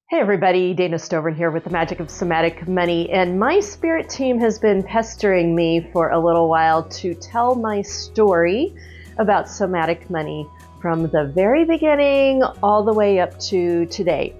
Hey everybody, Dana Stover here with the Magic of Somatic Money, and my spirit team has been pestering me for a little while to tell my story about somatic money from the very beginning all the way up to today.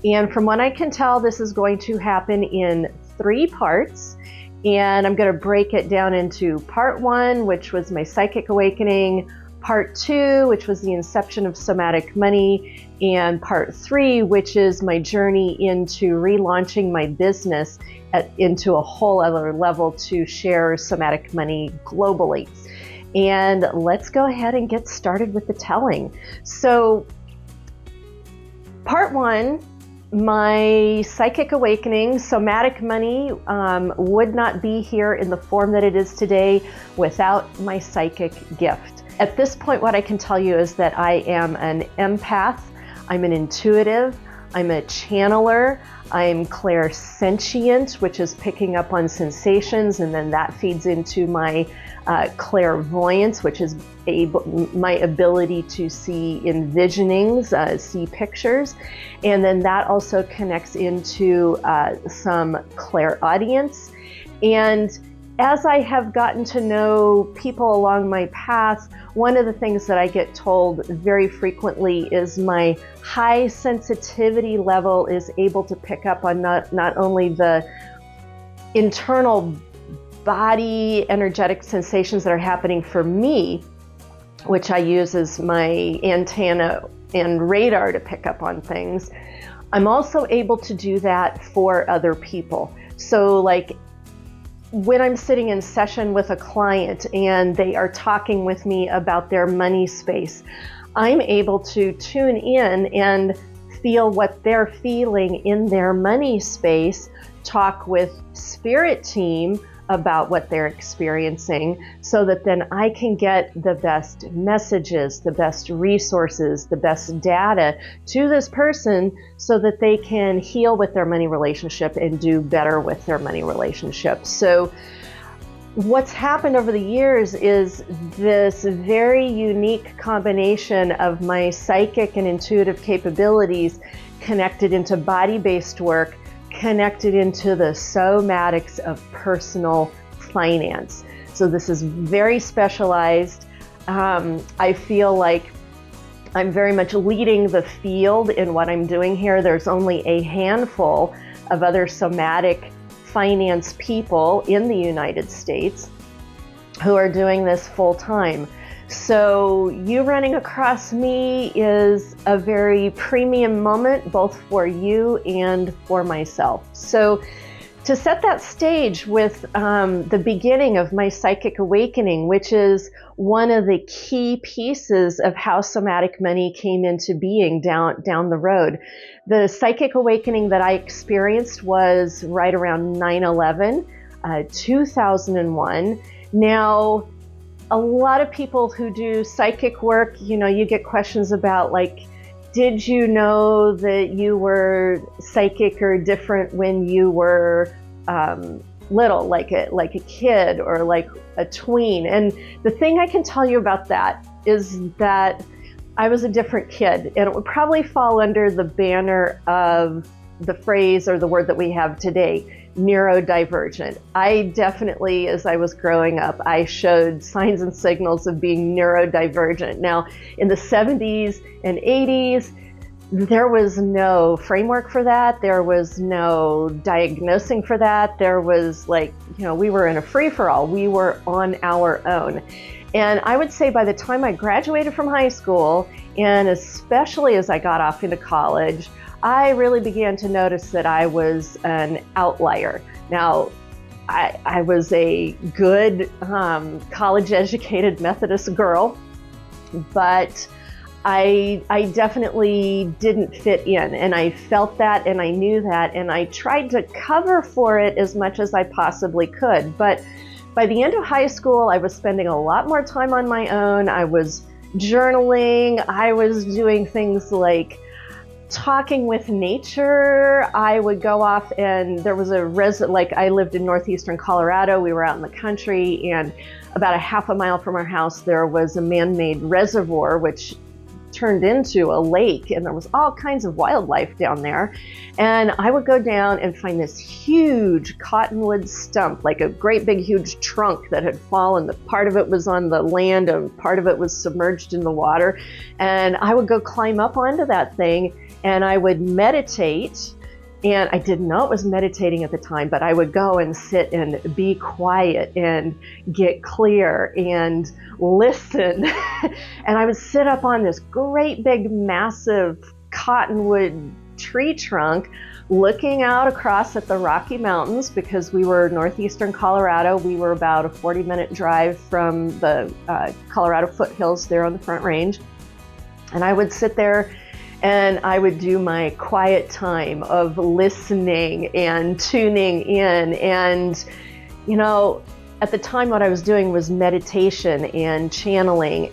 And from what I can tell, this is going to happen in 3 parts, and I'm going to break it down into part 1, which was my psychic awakening, part 2, which was the inception of somatic money, and part 3, which is my journey into relaunching my business into a whole other level to share somatic money globally. And let's go ahead and get started with the telling. So part 1, my psychic awakening, somatic money would not be here in the form that it is today without my psychic gift. At this point, what I can tell you is that I am an empath, I'm an intuitive, I'm a channeler, I'm clairsentient, which is picking up on sensations, and then that feeds into my clairvoyance, which is my ability to see envisionings, see pictures, and then that also connects into some clairaudience. And as I have gotten to know people along my path, one of the things that I get told very frequently is my high sensitivity level is able to pick up on not only the internal body energetic sensations that are happening for me, which I use as my antenna and radar to pick up on things, I'm also able to do that for other people. So like, when I'm sitting in session with a client and they are talking with me about their money space, I'm able to tune in and feel what they're feeling in their money space, talk with spirit team about what they're experiencing, so that then I can get the best messages, the best resources, the best data to this person so that they can heal with their money relationship and do better with their money relationship. So what's happened over the years is this very unique combination of my psychic and intuitive capabilities connected into body-based work, connected into the somatics of personal finance. So this is very specialized. I feel like I'm very much leading the field in what I'm doing here. There's only a handful of other somatic finance people in the United States who are doing this full time. So you running across me is a very premium moment, both for you and for myself. So to set that stage with the beginning of my psychic awakening, which is one of the key pieces of how somatic money came into being down the road. The psychic awakening that I experienced was right around 9/11, 2001. Now, a lot of people who do psychic work, you get questions about like, did you know that you were psychic or different when you were little, like a kid or like a tween? And the thing I can tell you about that is that I was a different kid, and it would probably fall under the banner of the phrase or the word that we have today, neurodivergent. I definitely, as I was growing up, I showed signs and signals of being neurodivergent. Now, in the 70s and 80s, there was no framework for that. There was no diagnosing for that. There was we were in a free-for-all. We were on our own. And I would say by the time I graduated from high school, and especially as I got off into college, I really began to notice that I was an outlier. Now, I was a good college-educated Methodist girl, but I definitely didn't fit in, and I felt that, and I knew that, and I tried to cover for it as much as I possibly could. But by the end of high school, I was spending a lot more time on my own. I was journaling. I was doing things like talking with nature. I would go off, and there was I lived in northeastern Colorado. We were out in the country, and about a half a mile from our house, there was a man-made reservoir, which turned into a lake, and there was all kinds of wildlife down there. And I would go down and find this huge cottonwood stump, like a great big huge trunk that had fallen. Part of it was on the land and part of it was submerged in the water. And I would go climb up onto that thing and I would meditate. And I didn't know it was meditating at the time, but I would go and sit and be quiet and get clear and listen. And I would sit up on this great big massive cottonwood tree trunk looking out across at the Rocky Mountains, because we were northeastern Colorado. We were about a 40-minute drive from the Colorado foothills there on the Front Range. And I would sit there and I would do my quiet time of listening and tuning in. And, you know, at the time what I was doing was meditation and channeling,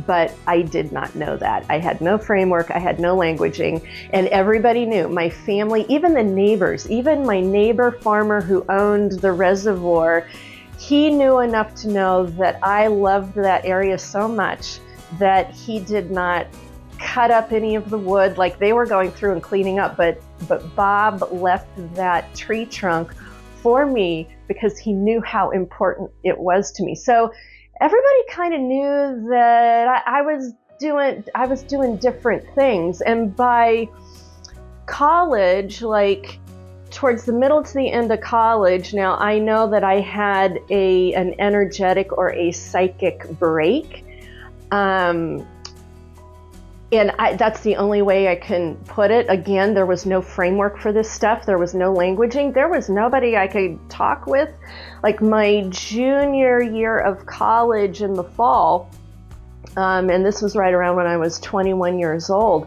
but I did not know that. I had no framework, I had no languaging, and everybody knew, my family, even the neighbors, even my neighbor farmer who owned the reservoir, he knew enough to know that I loved that area so much that he did not cut up any of the wood. Like, they were going through and cleaning up, but Bob left that tree trunk for me because he knew how important it was to me. So everybody kind of knew that I was doing different things. And by college, like towards the middle to the end of college, now I know that I had an energetic or a psychic break. And that's the only way I can put it. Again, there was no framework for this stuff. There was no languaging. There was nobody I could talk with. Like my junior year of college in the fall, and this was right around when I was 21 years old,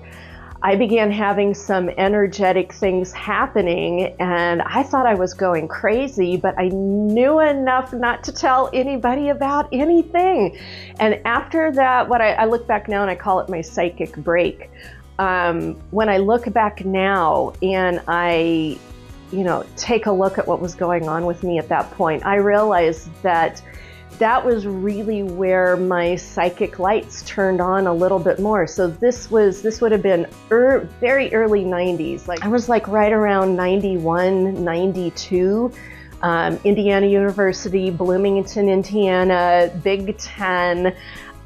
I began having some energetic things happening, and I thought I was going crazy, but I knew enough not to tell anybody about anything. And after that, I look back now and I call it my psychic break. When I look back now and I, take a look at what was going on with me at that point, I realized that was really where my psychic lights turned on a little bit more. So this would have been very early 90s. Like I was like right around 91, 92, Indiana University, Bloomington, Indiana, Big Ten.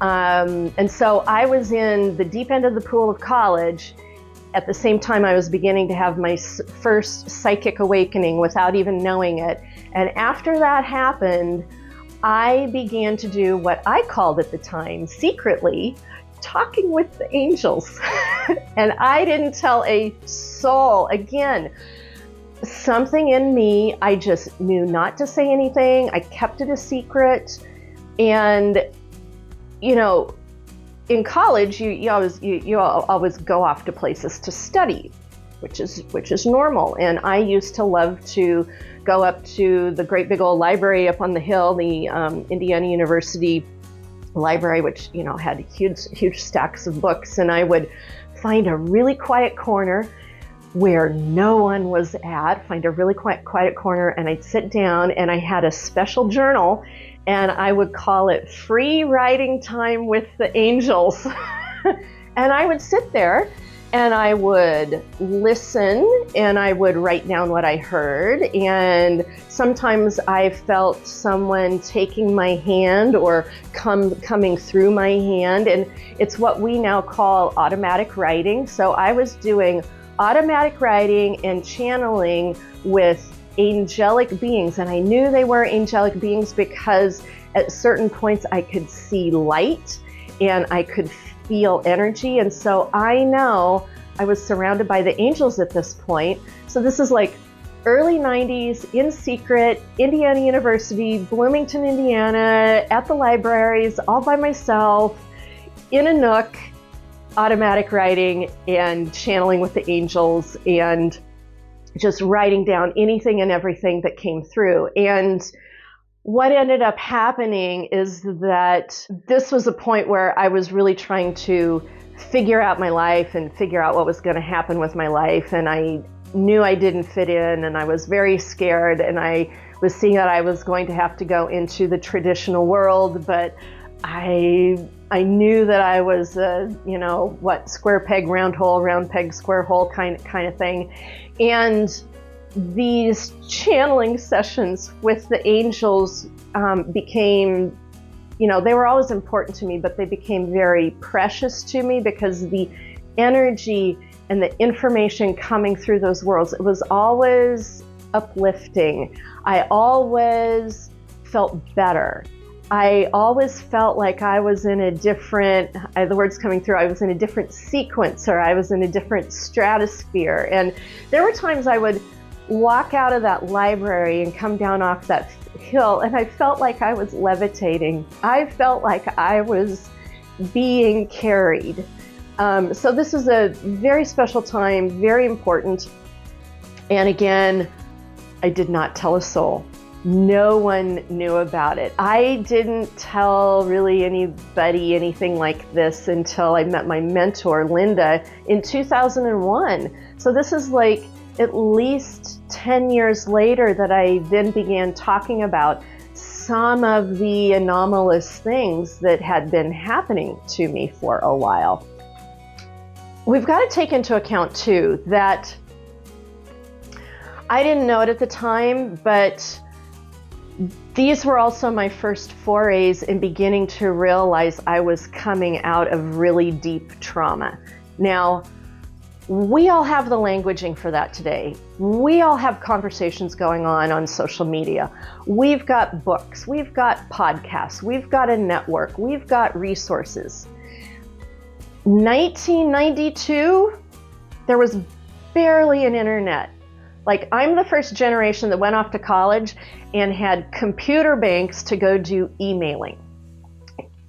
And so I was in the deep end of the pool of college. At the same time, I was beginning to have my first psychic awakening without even knowing it. And after that happened, I began to do what I called at the time, secretly, talking with the angels. And I didn't tell a soul. Again, something in me, I just knew not to say anything. I kept it a secret. And, in college, you always go off to places to study, which is normal. And I used to love to go up to the great big old library up on the hill, the Indiana University library, which had huge stacks of books. And I would find a really quiet corner where no one was at, find a really quiet corner, and I'd sit down, and I had a special journal, and I would call it Free Writing Time with the Angels. And I would sit there and I would listen and I would write down what I heard. And sometimes I felt someone taking my hand or coming through my hand. And it's what we now call automatic writing. So I was doing automatic writing and channeling with angelic beings. And I knew they were angelic beings because at certain points I could see light and I could feel energy. And so I know I was surrounded by the angels at this point. So this is like early 90s, in secret, Indiana University, Bloomington, Indiana, at the libraries, all by myself, in a nook, automatic writing and channeling with the angels and just writing down anything and everything that came through. And what ended up happening is that this was a point where I was really trying to figure out my life and figure out what was going to happen with my life. And I knew I didn't fit in and I was very scared, and I was seeing that I was going to have to go into the traditional world, but I I knew that I was a, square peg, round hole, round peg, square hole kind of thing. And these channeling sessions with the angels became, they were always important to me, but they became very precious to me because the energy and the information coming through those worlds, it was always uplifting. I always felt better. I always felt like I was in a different, the words coming through, I was in a different sequence, or I was in a different stratosphere. And there were times I would walk out of that library and come down off that hill, and I felt like I was levitating. I felt like I was being carried. So this was a very special time, very important. And again, I did not tell a soul. No one knew about it. I didn't tell really anybody anything like this until I met my mentor, Linda, in 2001. So this is like at least 10 years later that I then began talking about some of the anomalous things that had been happening to me for a while. We've got to take into account too that I didn't know it at the time, but these were also my first forays in beginning to realize I was coming out of really deep trauma. Now, we all have the languaging for that today. We all have conversations going on social media. We've got books, we've got podcasts, we've got a network, we've got resources. 1992, there was barely an internet. Like, I'm the first generation that went off to college and had computer banks to go do emailing.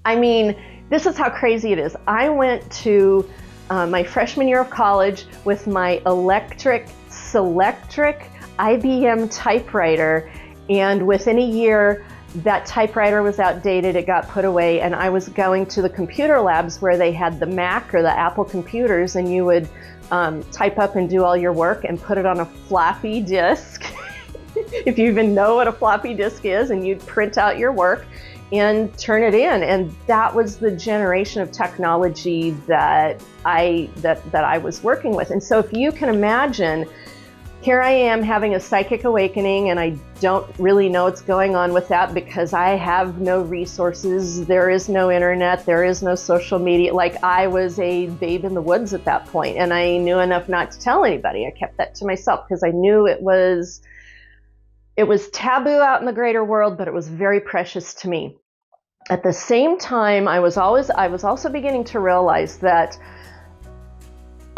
I mean, this is how crazy it is. I went to my freshman year of college with my electric Selectric IBM typewriter, and within a year, that typewriter was outdated, it got put away, and I was going to the computer labs where they had the Mac or the Apple computers, and you would type up and do all your work and put it on a floppy disk, if you even know what a floppy disk is, and you'd print out your work and turn it in. And that was the generation of technology that I was working with. And so if you can imagine, here I am having a psychic awakening, and I don't really know what's going on with that because I have no resources. There is no internet. There is no social media. Like, I was a babe in the woods at that point, and I knew enough not to tell anybody. I kept that to myself because I knew it was taboo out in the greater world, but it was very precious to me. At the same time, I was also beginning to realize that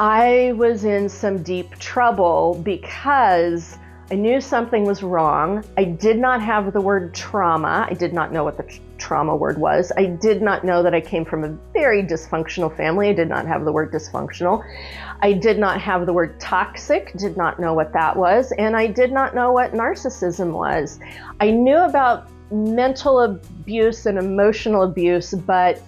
I was in some deep trouble because I knew something was wrong. I did not have the word trauma. I did not know what the trauma word was. I did not know that I came from a very dysfunctional family. I did not have the word dysfunctional. I did not have the word toxic, did not know what that was. And I did not know what narcissism was. I knew about mental abuse and emotional abuse, but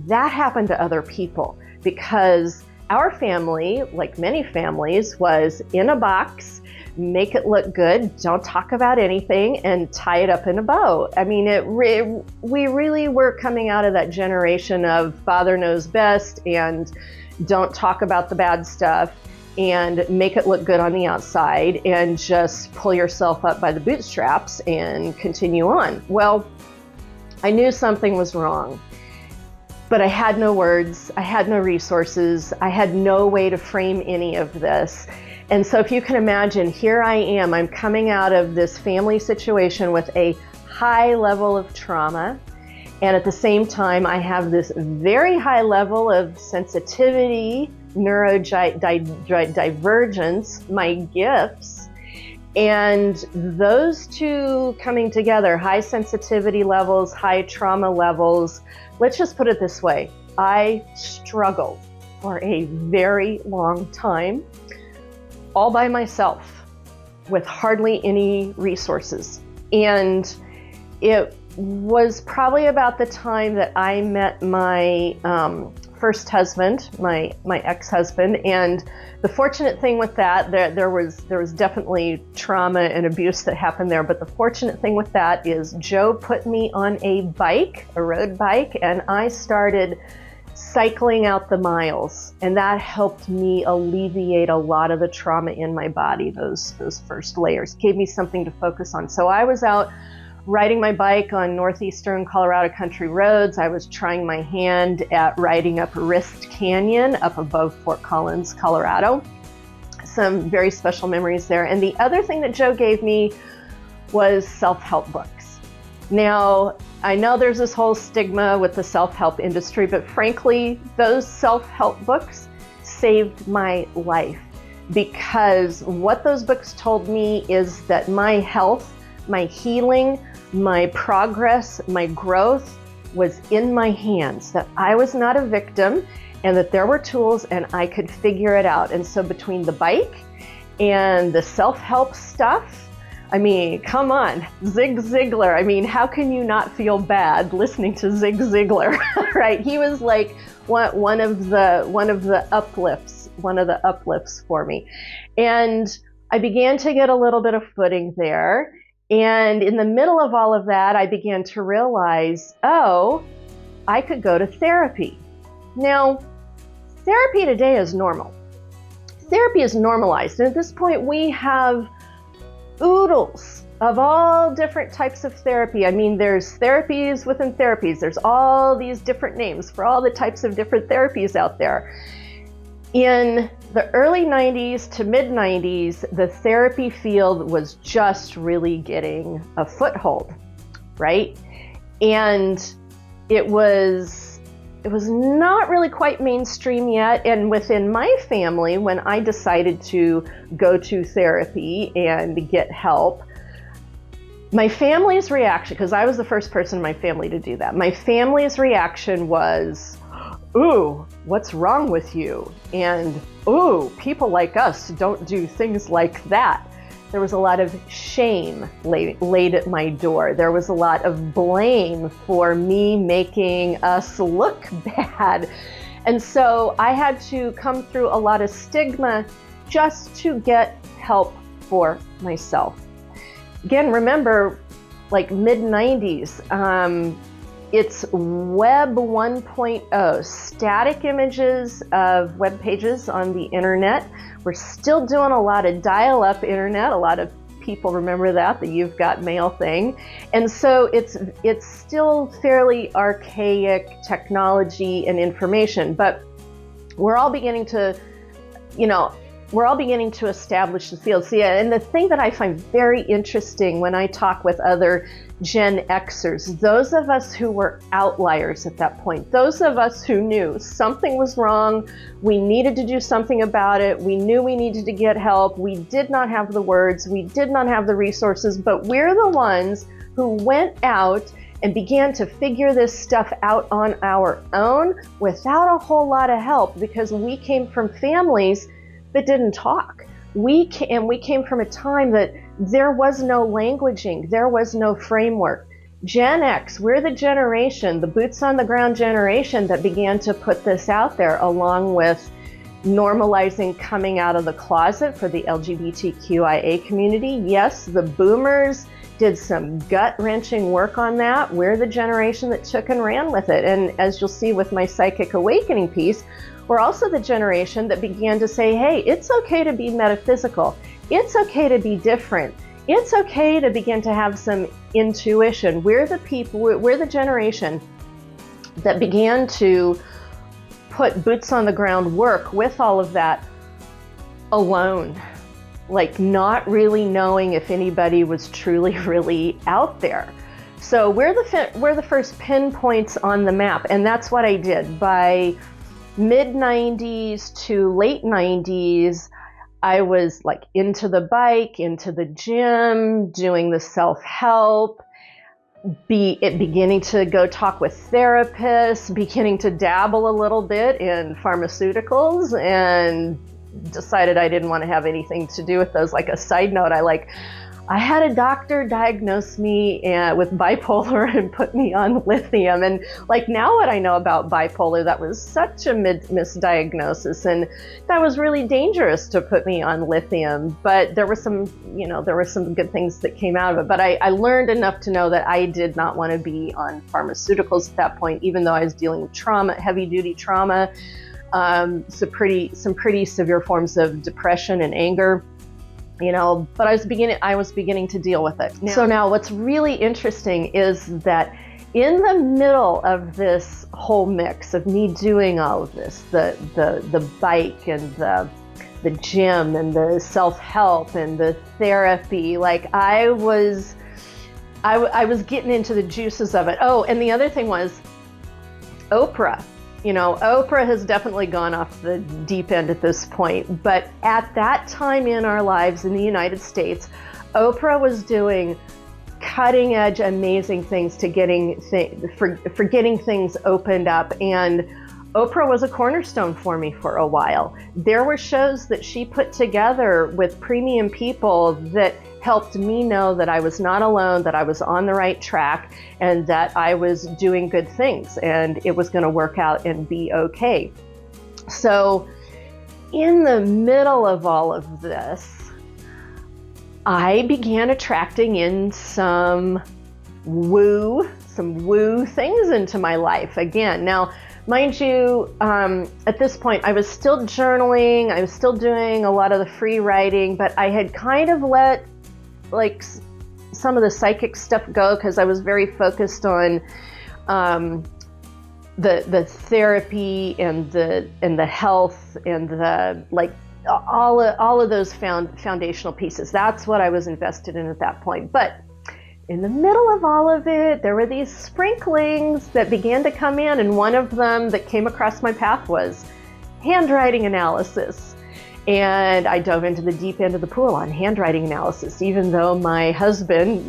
that happened to other people because our family, like many families, was in a box, make it look good, don't talk about anything, and tie it up in a bow. I mean, we really were coming out of that generation of father knows best and don't talk about the bad stuff and make it look good on the outside and just pull yourself up by the bootstraps and continue on. Well, I knew something was wrong. But I had no words, I had no resources, I had no way to frame any of this. And so if you can imagine, here I am, I'm coming out of this family situation with a high level of trauma. And at the same time, I have this very high level of sensitivity, neurodivergence, my gifts. And those two coming together, high sensitivity levels, high trauma levels, let's just put it this way. I struggled for a very long time, all by myself, with hardly any resources. And it was probably about the time that I met my first husband, my ex-husband, and the fortunate thing with that, there was definitely trauma and abuse that happened there, but the fortunate thing with that is Joe put me on a bike, a road bike, and I started cycling out the miles, and that helped me alleviate a lot of the trauma in my body. Those first layers gave me something to focus on. So I was out riding my bike on northeastern Colorado country roads. I was trying my hand at riding up Wrist Canyon up above Fort Collins, Colorado. Some very special memories there. And the other thing that Joe gave me was self-help books. Now, I know there's this whole stigma with the self-help industry, but frankly, those self-help books saved my life, because what those books told me is that my health, my healing, my progress, my growth was in my hands, that I was not a victim, and that there were tools and I could figure it out. And so between the bike and the self-help stuff, I mean, come on, Zig Ziglar. I mean, how can you not feel bad listening to Zig Ziglar, right? He was like one of the uplifts for me. And I began to get a little bit of footing there. And in the middle of all of that, I began to realize, oh, I could go to therapy. Now, therapy today is normal. Therapy is normalized. And at this point, we have oodles of all different types of therapy. I mean, there's therapies within therapies. There's all these different names for all the types of different therapies out there. In the early 90s to mid 90s, the therapy field was just really getting a foothold, right? And it was not really quite mainstream yet. And within my family, when I decided to go to therapy and get help, my family's reaction, because I was the first person in my family to do that, my family's reaction was, ooh, what's wrong with you? And, ooh, people like us don't do things like that. There was a lot of shame laid at my door. There was a lot of blame for me making us look bad. And so I had to come through a lot of stigma just to get help for myself. Again, remember, like mid-90s, it's Web 1.0, static images of web pages on the internet. We're still doing a lot of dial-up internet. A lot of people remember that, the You've Got Mail thing. And so it's still fairly archaic technology and information, but we're all beginning to, establish the field. See, and the thing that I find very interesting when I talk with other Gen Xers, those of us who were outliers at that point, those of us who knew something was wrong, we needed to do something about it, we knew we needed to get help, we did not have the words, we did not have the resources, but we're the ones who went out and began to figure this stuff out on our own without a whole lot of help, because we came from families that didn't talk. We came from a time that there was no languaging, there was no framework. Gen X, we're the generation, the boots on the ground generation that began to put this out there, along with normalizing coming out of the closet for the LGBTQIA community. Yes, the boomers did some gut-wrenching work on that. We're the generation that took and ran with it. And as you'll see with my Psychic Awakening piece, we're also the generation that began to say, hey, it's okay to be metaphysical. It's okay to be different. It's okay to begin to have some intuition. We're the generation that began to put boots on the ground work with all of that alone, like not really knowing if anybody was truly really out there. So we're the first pinpoints on the map, and that's what I did. By mid-90s to late 90s, I was like into the bike, into the gym, doing the self-help, beginning to go talk with therapists, beginning to dabble a little bit in pharmaceuticals, and decided I didn't want to have anything to do with those. Like a side note, I had a doctor diagnose me with bipolar and put me on lithium. And like now what I know about bipolar, that was such a misdiagnosis, and that was really dangerous to put me on lithium. But there were some good things that came out of it. But I learned enough to know that I did not want to be on pharmaceuticals at that point, even though I was dealing with trauma, heavy duty trauma, some pretty severe forms of depression and anger. But I was beginning to deal with it. So now what's really interesting is that in the middle of this whole mix of me doing all of this, the bike and the gym and the self-help and the therapy, like I was getting into the juices of it. Oh, and the other thing was Oprah. Oprah has definitely gone off the deep end at this point, but at that time in our lives in the United States, Oprah was doing cutting edge, amazing things to getting things opened up. And Oprah was a cornerstone for me for a while. There were shows that she put together with premium people that helped me know that I was not alone, that I was on the right track, and that I was doing good things and it was going to work out and be okay. So in the middle of all of this, I began attracting in some woo things into my life again. Now, mind you, at this point, I was still journaling, I was still doing a lot of the free writing, but I had kind of let like some of the psychic stuff go because I was very focused on the therapy and the health and the like all of those foundational pieces. That's what I was invested in at that point. But in the middle of all of it, there were these sprinklings that began to come in, and one of them that came across my path was handwriting analysis. And I dove into the deep end of the pool on handwriting analysis, even though my husband,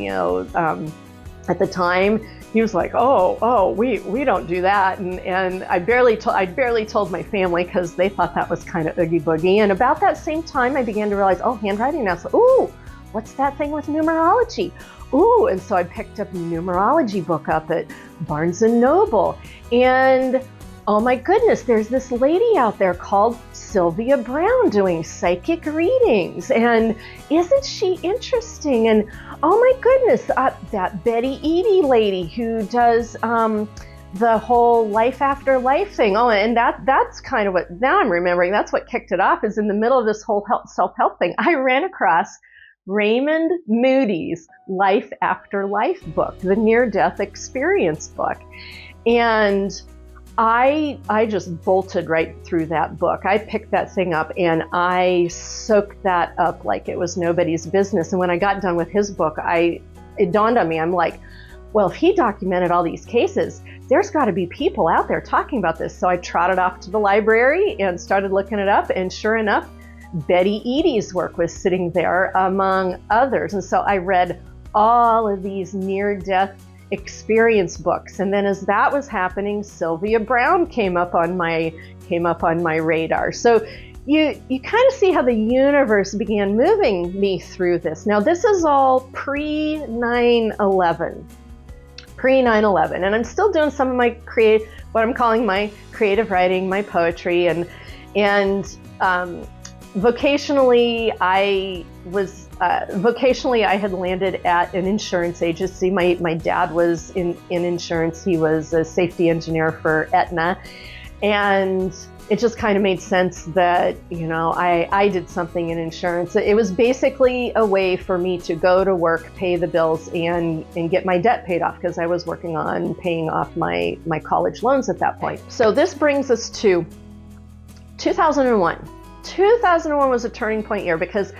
at the time, he was like, we don't do that. And I barely told my family because they thought that was kind of oogie boogie. And about that same time, I began to realize, handwriting analysis. Ooh, what's that thing with numerology? Ooh, and so I picked up a numerology book up at Barnes & Noble. And oh my goodness, there's this lady out there called Sylvia Browne doing psychic readings. And isn't she interesting? And oh my goodness, that Betty Eadie lady who does the whole life after life thing. Oh, and that's kind of what, now I'm remembering, that's what kicked it off, is in the middle of this whole self-help thing, I ran across Raymond Moody's Life After Life book, the near-death experience book. And I just bolted right through that book. I picked that thing up and I soaked that up like it was nobody's business. And when I got done with his book, it dawned on me, I'm like, well, if he documented all these cases, there's got to be people out there talking about this. So I trotted off to the library and started looking it up. And sure enough, Betty Eadie's work was sitting there among others. And so I read all of these near-death experience books. And then as that was happening, Sylvia Browne came up on my radar. So you kind of see how the universe began moving me through this. Now, this is all pre 9/11, and I'm still doing some of my what I'm calling my creative writing, my poetry, and vocationally, I had landed at an insurance agency. My dad was in insurance. He was a safety engineer for Aetna. And it just kind of made sense that, I did something in insurance. It was basically a way for me to go to work, pay the bills, and get my debt paid off, because I was working on paying off my college loans at that point. So this brings us to 2001. 2001 was a turning point year because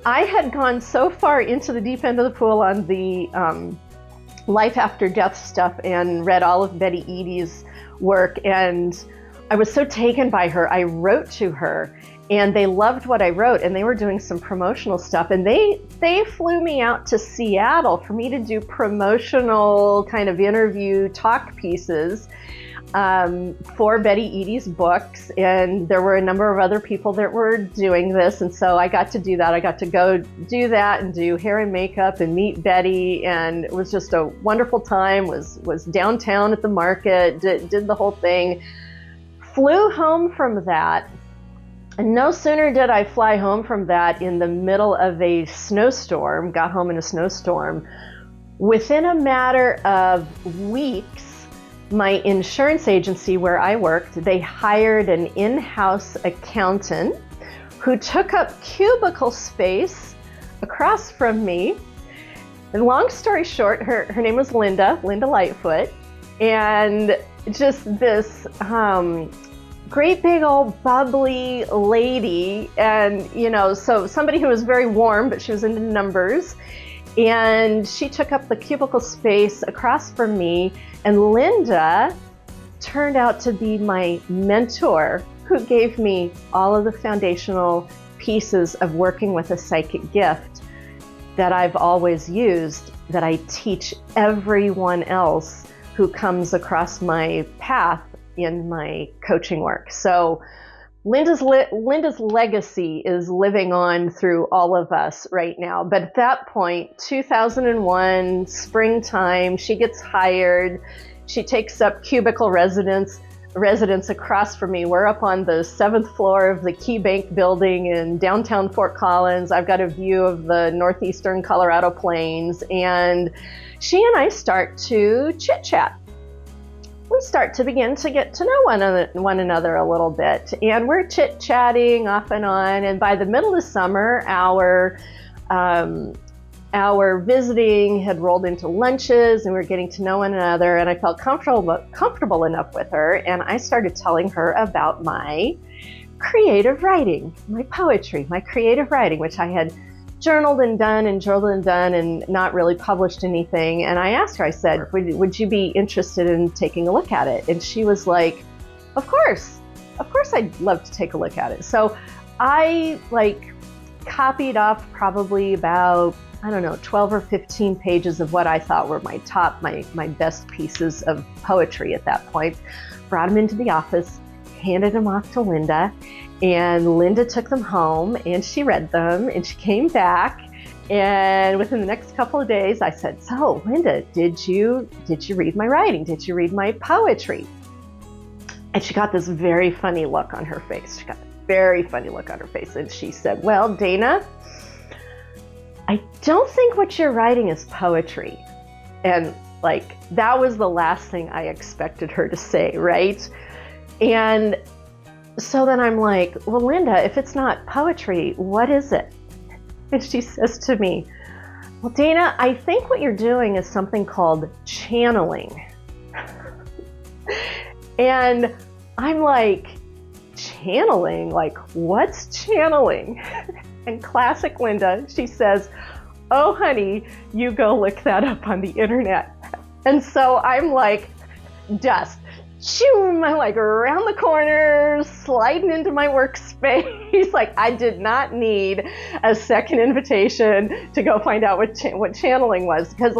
I had gone so far into the deep end of the pool on the life after death stuff and read all of Betty Eadie's work, and I was so taken by her. I wrote to her and they loved what I wrote, and they were doing some promotional stuff, and they flew me out to Seattle for me to do promotional kind of interview talk pieces. for Betty Eadie's books, and there were a number of other people that were doing this, and so I got to do that. I got to go do that and do hair and makeup and meet Betty, and it was just a wonderful time. Was downtown at the market, did the whole thing, flew home from that, and no sooner did I fly home from that in the middle of a snowstorm, got home in a snowstorm, within a matter of weeks, my insurance agency where I worked, they hired an in-house accountant who took up cubicle space across from me. And long story short, her name was Linda Lightfoot, and just this great big old bubbly lady, and so somebody who was very warm, but she was into numbers. And she took up the cubicle space across from me, and Linda turned out to be my mentor, who gave me all of the foundational pieces of working with a psychic gift that I've always used, that I teach everyone else who comes across my path in my coaching work. So Linda's legacy is living on through all of us right now. But at that point, 2001, springtime, she gets hired. She takes up cubicle residence across from me. We're up on the 7th floor of the KeyBank building in downtown Fort Collins. I've got a view of the northeastern Colorado plains. And she and I start to chit-chat. We start to begin to get to know one another a little bit, and we're chit-chatting off and on. And by the middle of summer, our visiting had rolled into lunches, and we were getting to know one another. And I felt comfortable enough with her, and I started telling her about my creative writing, my poetry, my creative writing, which I had journaled and done and not really published anything. And I asked her, I said, would you be interested in taking a look at it? And she was like, of course I'd love to take a look at it. So I copied off probably about, 12 or 15 pages of what I thought were my best pieces of poetry at that point, brought them into the office, handed them off to Linda, and Linda took them home and she read them, and she came back, and within the next couple of days I said, so Linda, did you read my writing? Did you read my poetry? And she got this very funny look on her face. And she said, well, Dana, I don't think what you're writing is poetry. And that was the last thing I expected her to say, right? And so then I'm like, well, Linda, if it's not poetry, what is it? And she says to me, well, Dana, I think what you're doing is something called channeling. And I'm like, channeling? What's channeling? And classic Linda, she says, oh, honey, you go look that up on the internet. And so I'm like, dust. Shoom, I'm around the corner, sliding into my workspace. I did not need a second invitation to go find out what channeling was, because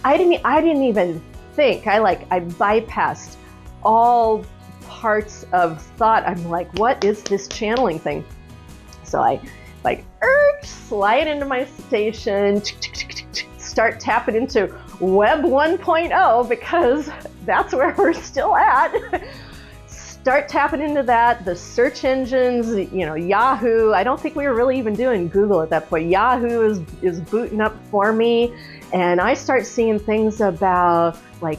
I didn't even think. I bypassed all parts of thought. I'm like, what is this channeling thing? So I slide into my station, start tapping into Web 1.0, because that's where we're still at. Start tapping into that, the search engines, Yahoo. I don't think we were really even doing Google at that point. Yahoo is booting up for me, and I start seeing things about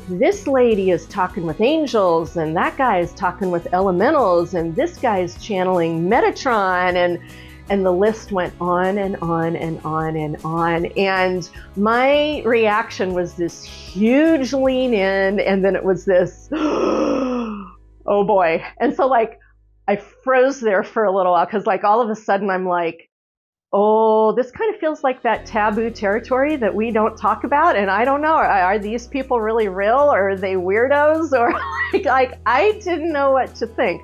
this lady is talking with angels, and that guy is talking with elementals, and this guy is channeling Metatron, and the list went on and on and on and on. And my reaction was this huge lean in, and then it was this, oh boy. And so I froze there for a little while, because all of a sudden I'm like, oh, this kind of feels like that taboo territory that we don't talk about. And I don't know, are these people really real, or are they weirdos? Or I didn't know what to think.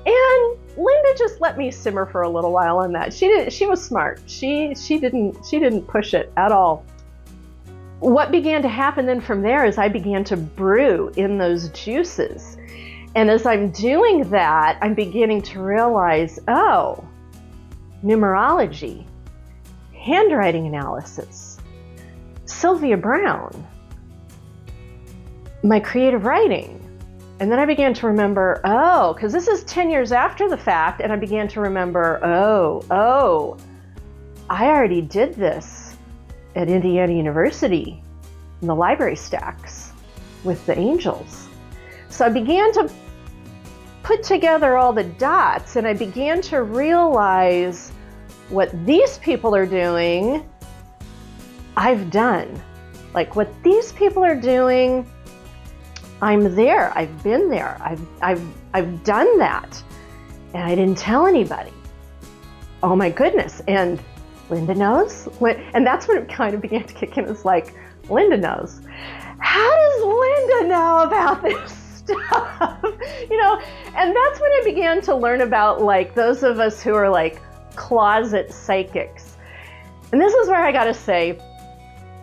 And Linda just let me simmer for a little while on that. She was smart. She didn't push it at all. what began to happen then from there is I began to brew in those juices. And as I'm doing that, I'm beginning to realize, oh, numerology, handwriting analysis, Sylvia Browne, my creative writing. And then I began to remember, oh, because this is 10 years after the fact, and I began to remember, oh, I already did this at Indiana University in the library stacks with the angels. So I began to put together all the dots, and I began to realize what these people are doing, I've done. Like what these people are doing, I'm there, I've been there, I've done that, and I didn't tell anybody. Oh my goodness, and Linda knows? And that's when it kind of began to kick in. It's like, Linda knows. How does Linda know about this stuff? And that's when I began to learn about like those of us who are like closet psychics. And this is where I gotta say,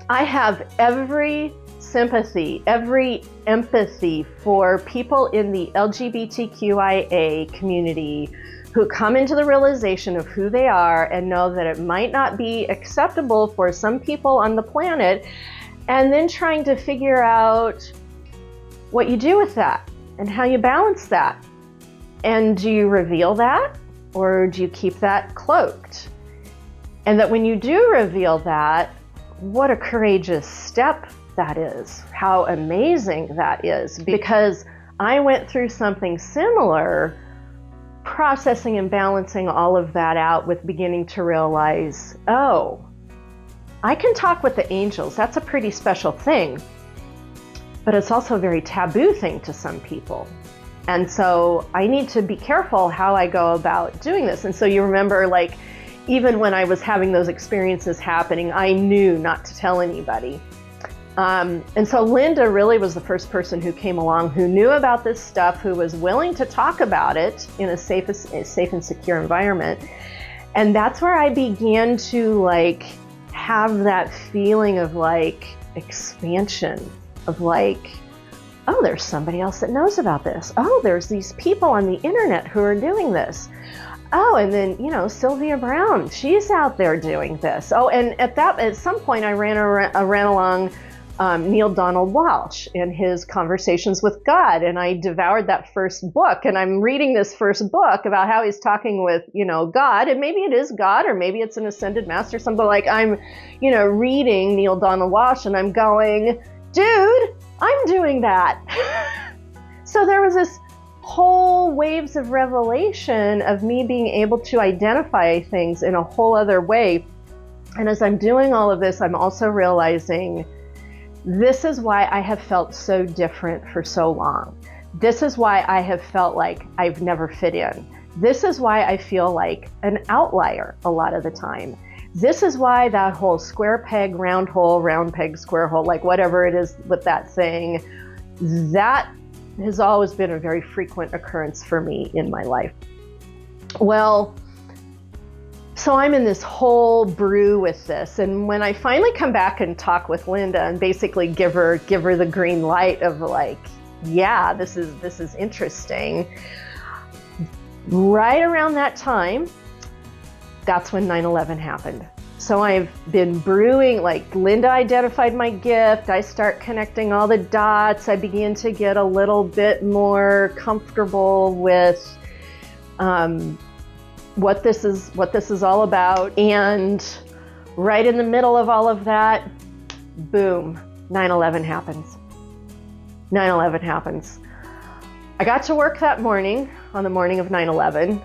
I have every sympathy, every empathy for people in the LGBTQIA community who come into the realization of who they are and know that it might not be acceptable for some people on the planet, and then trying to figure out what you do with that and how you balance that. And do you reveal that, or do you keep that cloaked? And that when you do reveal that, what a courageous step that is, how amazing that is, because I went through something similar, processing and balancing all of that out with beginning to realize, oh, I can talk with the angels. That's a pretty special thing, but it's also a very taboo thing to some people. And so I need to be careful how I go about doing this. And so you remember, like, even when I was having those experiences happening, I knew not to tell anybody. And so Linda really was the first person who came along who knew about this stuff, who was willing to talk about it in a safe and secure environment. And that's where I began to like have that feeling of like expansion, of like, oh, there's somebody else that knows about this. Oh, there's these people on the internet who are doing this. Oh, and then, Sylvia Browne, she's out there doing this. Oh, and at some point I ran along Neale Donald Walsch and his Conversations with God, and I devoured that first book, and I'm reading this first book about how he's talking with, God, and maybe it is God, or maybe it's an ascended master, something like I'm, reading Neale Donald Walsch, and I'm going, dude, I'm doing that. So there was this whole waves of revelation of me being able to identify things in a whole other way. And as I'm doing all of this, I'm also realizing this is why I have felt so different for so long. This is why I have felt like I've never fit in. This is why I feel like an outlier a lot of the time. This is why that whole square peg, round hole, round peg, square hole, like whatever it is with that thing, that has always been a very frequent occurrence for me in my life. Well, so I'm in this whole brew with this, and when I finally come back and talk with Linda and basically give her the green light of like, yeah, this is interesting. Right around that time, that's when 9/11 happened. So I've been brewing, like Linda identified my gift, I start connecting all the dots, I begin to get a little bit more comfortable with what this is all about. And right in the middle of all of that, boom, 9/11 happens. 9/11 happens. I got to work that morning, on the morning of 9/11.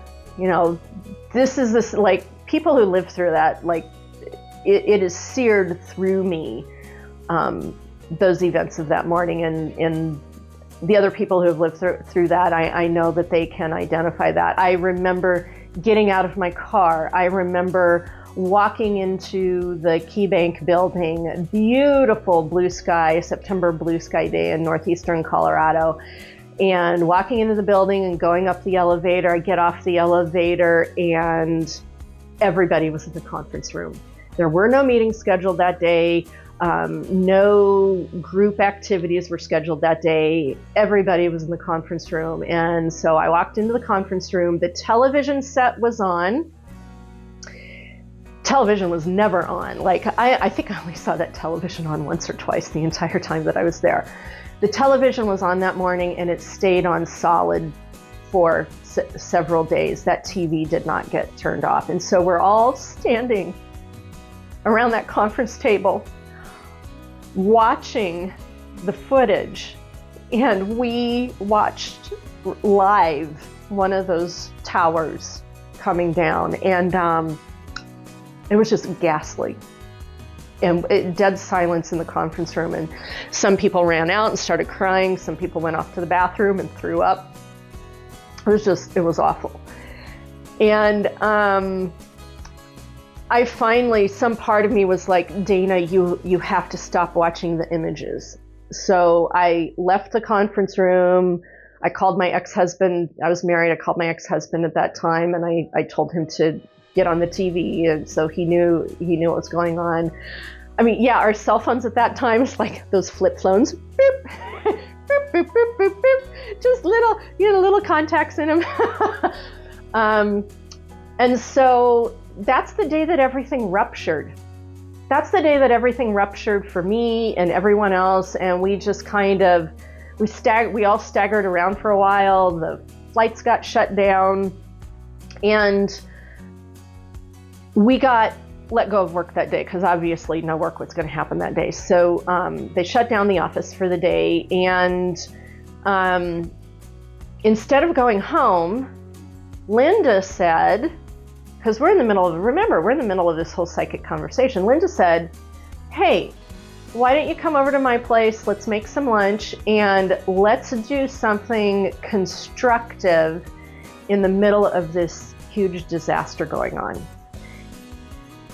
This like people who lived through that, like it is seared through me, those events of that morning, and the other people who have lived through that, I know that they can identify that. I remember getting out of my car. I remember walking into the KeyBank building, beautiful blue sky, September blue sky day in northeastern Colorado, and walking into the building and going up the elevator. I get off the elevator and everybody was in the conference room. There were no meetings scheduled that day. No group activities were scheduled that day. Everybody was in the conference room. And so I walked into the conference room. The television set was on. Television was never on. Like, I think I only saw that television on once or twice the entire time that I was there. The television was on that morning, and it stayed on solid for several days. That TV did not get turned off. And so we're all standing around that conference table watching the footage, and we watched live one of those towers coming down, and it was just ghastly. And dead silence in the conference room, and some people ran out and started crying. Some people went off to the bathroom and threw up. It was awful. And I finally, some part of me was like, Dana, you have to stop watching the images. So I left the conference room. I called my ex-husband. I was married. I called my ex-husband at that time, and I told him to get on the TV, and so he knew what was going on. I mean, yeah, our cell phones at that time is like those flip phones, boop, boop, boop, boop, boop, boop, just little contacts in them. And so that's the day that everything ruptured. That's the day that everything ruptured for me and everyone else, and we just kind of we all staggered around for a while. The flights got shut down, and we got let go of work that day because obviously no work was going to happen that day. So they shut down the office for the day, and instead of going home, Linda said, because we're in the middle of this whole psychic conversation, Linda said, hey, why don't you come over to my place, let's make some lunch, and let's do something constructive in the middle of this huge disaster going on.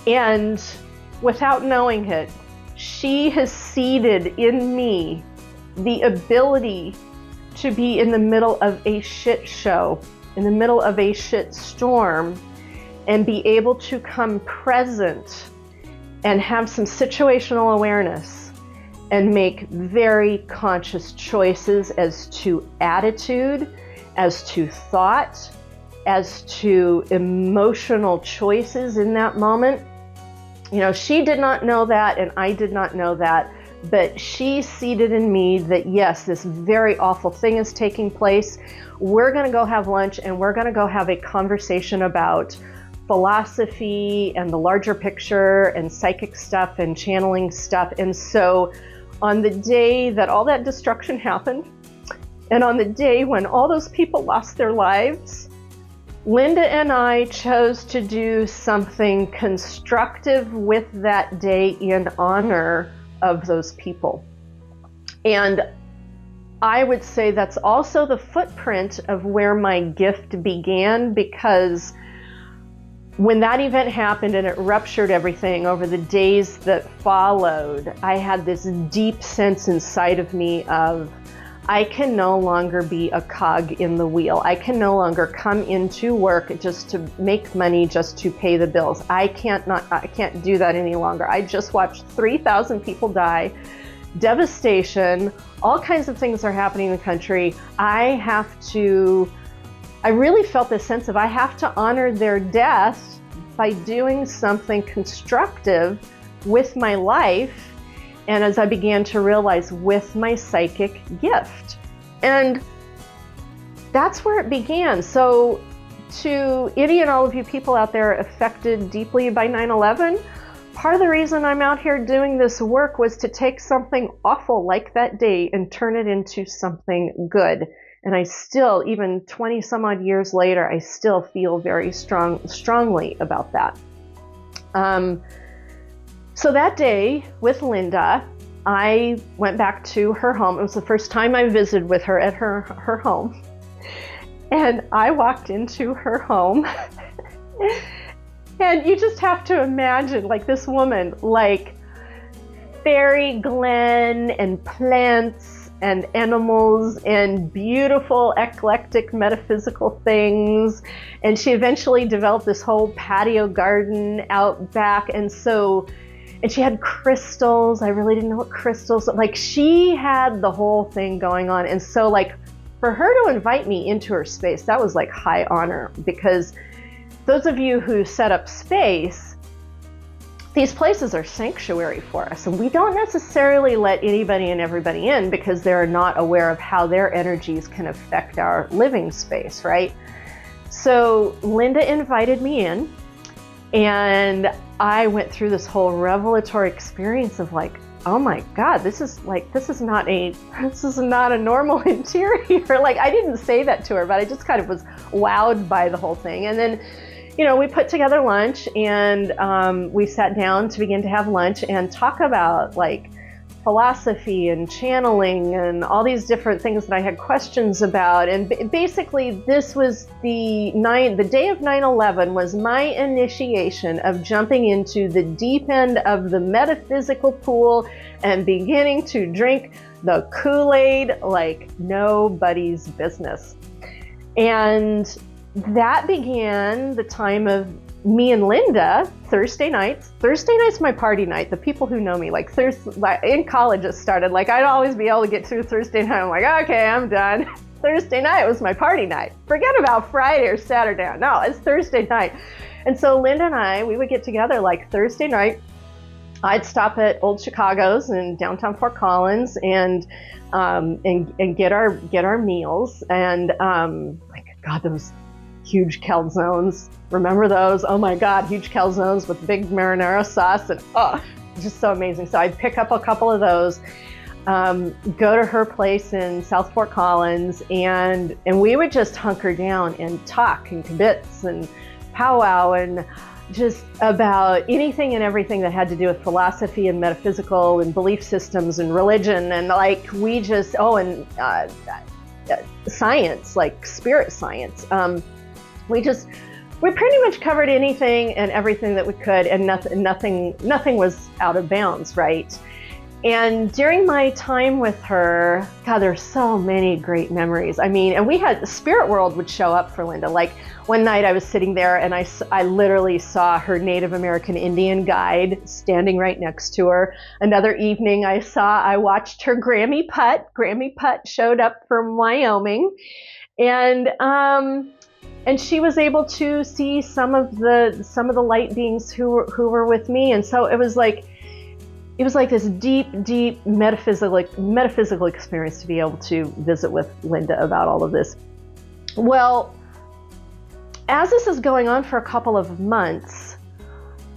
And without knowing it, she has seeded in me the ability to be in the middle of a shit show, in the middle of a shit storm, and be able to come present and have some situational awareness and make very conscious choices as to attitude, as to thought, as to emotional choices in that moment. You know, she did not know that, and I did not know that, but she seeded in me that, yes, this very awful thing is taking place. We're going to go have lunch, and we're going to go have a conversation about philosophy and the larger picture and psychic stuff and channeling stuff. And so on the day that all that destruction happened, and on the day when all those people lost their lives, Linda and I chose to do something constructive with that day in honor of those people. And I would say that's also the footprint of where my gift began, because when that event happened and it ruptured everything over the days that followed, I had this deep sense inside of me of, I can no longer be a cog in the wheel. I can no longer come into work just to make money, just to pay the bills. I can't do that any longer. I just watched 3,000 people die, devastation, all kinds of things are happening in the country. I really felt this sense of I have to honor their death by doing something constructive with my life. And as I began to realize, with my psychic gift. And that's where it began. So to any and all of you people out there affected deeply by 9/11, part of the reason I'm out here doing this work was to take something awful like that day and turn it into something good. And I still, even 20 some odd years later, I still feel very strongly about that. So that day with Linda, I went back to her home. It was the first time I visited with her at her home. And I walked into her home. And you just have to imagine, like, this woman, like Fairy Glen and plants and animals and beautiful eclectic metaphysical things. And she eventually developed this whole patio garden out back. And so And she had crystals. I really didn't know what crystals, like she had the whole thing going on. And so like for her to invite me into her space, that was like high honor, because those of you who set up space, these places are sanctuary for us, and we don't necessarily let anybody and everybody in because they're not aware of how their energies can affect our living space, right? So Linda invited me in, and I went through this whole revelatory experience of like, oh my God, this is not a normal interior. Like, I didn't say that to her, but I just kind of was wowed by the whole thing. And then, we put together lunch, and we sat down to begin to have lunch and talk about like philosophy and channeling and all these different things that I had questions about. And basically this was the day of 9/11 was my initiation of jumping into the deep end of the metaphysical pool and beginning to drink the Kool-Aid like nobody's business. And that began the time of me and Linda, Thursday night's my party night. The people who know me, like in college it started, like I'd always be able to get through Thursday night. I'm like, okay, I'm done. Thursday night was my party night. Forget about Friday or Saturday. No, it's Thursday night. And so Linda and I, we would get together like Thursday night. I'd stop at Old Chicago's in downtown Fort Collins and get our meals. And like, God, those huge calzones. Remember those? Oh my God, huge calzones with big marinara sauce, and just so amazing. So I'd pick up a couple of those, go to her place in South Fort Collins, and we would just hunker down and talk and kibitz and powwow and just about anything and everything that had to do with philosophy and metaphysical and belief systems and religion, and like we just science, like spirit science. We pretty much covered anything and everything that we could, and nothing was out of bounds, right? And during my time with her, God, there's so many great memories. I mean, and we had the spirit world would show up for Linda. Like one night I was sitting there and I literally saw her Native American Indian guide standing right next to her. Another evening I watched her Grammy Putt. Grammy Putt showed up from Wyoming, and she was able to see some of the light beings who were with me. And so it was like this deep metaphysical experience to be able to visit with Linda about all of this. Well, as this is going on for a couple of months,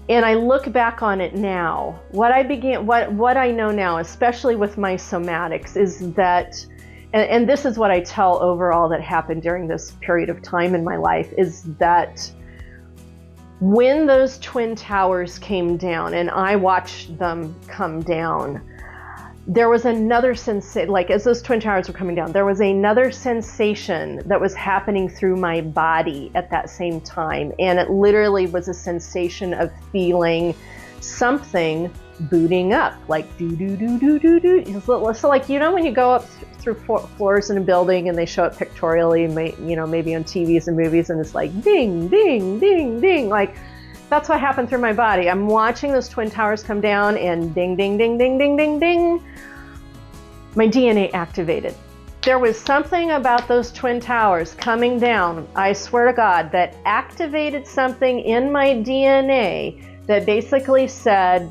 and I look back on it now, what I know now, especially with my somatics, is that, and this is what I tell overall that happened during this period of time in my life, is that when those twin towers came down and I watched them come down, there was another sensation, like as those twin towers were coming down, there was another sensation that was happening through my body at that same time. And it literally was a sensation of feeling something booting up, like do do do do do do. So like, when you go up through floors in a building and they show it pictorially, maybe on TVs and movies, and it's like ding, ding, ding, ding. Like that's what happened through my body. I'm watching those twin towers come down and ding, ding, ding, ding, ding, ding, ding. My DNA activated. There was something about those twin towers coming down, I swear to God, that activated something in my DNA that basically said,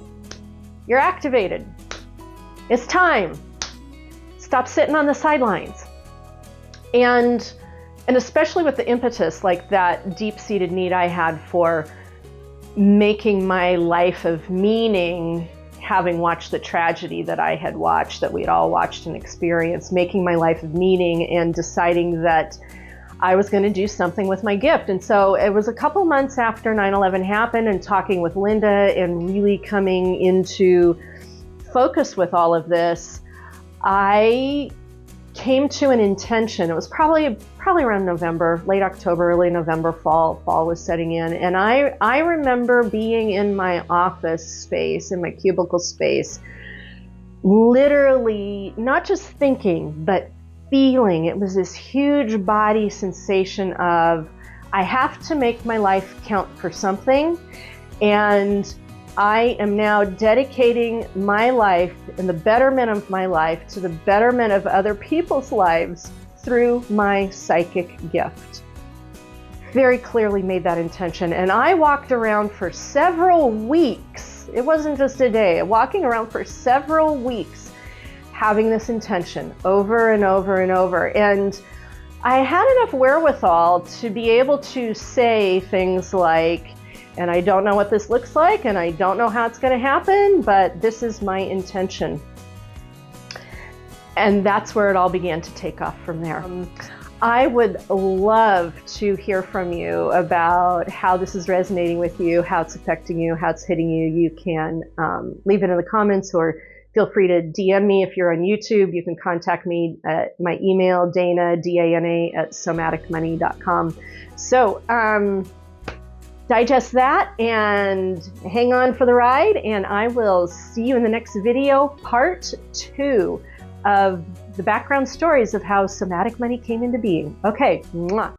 you're activated. It's time. Stop sitting on the sidelines. And especially with the impetus, like that deep-seated need I had for making my life of meaning, having watched the tragedy that I had watched, that we'd all watched and experienced, making my life of meaning and deciding that I was going to do something with my gift. And so it was a couple months after 9/11 happened, and talking with Linda and really coming into focus with all of this, I came to an intention. It was probably around November, late October, early November, fall was setting in. And I remember being in my office space, in my cubicle space, literally not just thinking, but feeling. It was this huge body sensation of, I have to make my life count for something, and I am now dedicating my life and the betterment of my life to the betterment of other people's lives through my psychic gift. Very clearly made that intention, and I walked around for several weeks. It wasn't just a day, walking around for several weeks having this intention over and over and over. And I had enough wherewithal to be able to say things like, and I don't know what this looks like, and I don't know how it's going to happen, but this is my intention. And that's where it all began to take off from there. I would love to hear from you about how this is resonating with you, how it's affecting you, how it's hitting you. You can leave it in the comments, or feel free to DM me. If you're on YouTube, you can contact me at my email, Dana, D-A-N-A, @somaticmoney.com. So digest that and hang on for the ride, and I will see you in the next video, part 2 of the background stories of how Somatic Money came into being. Okay, mwah.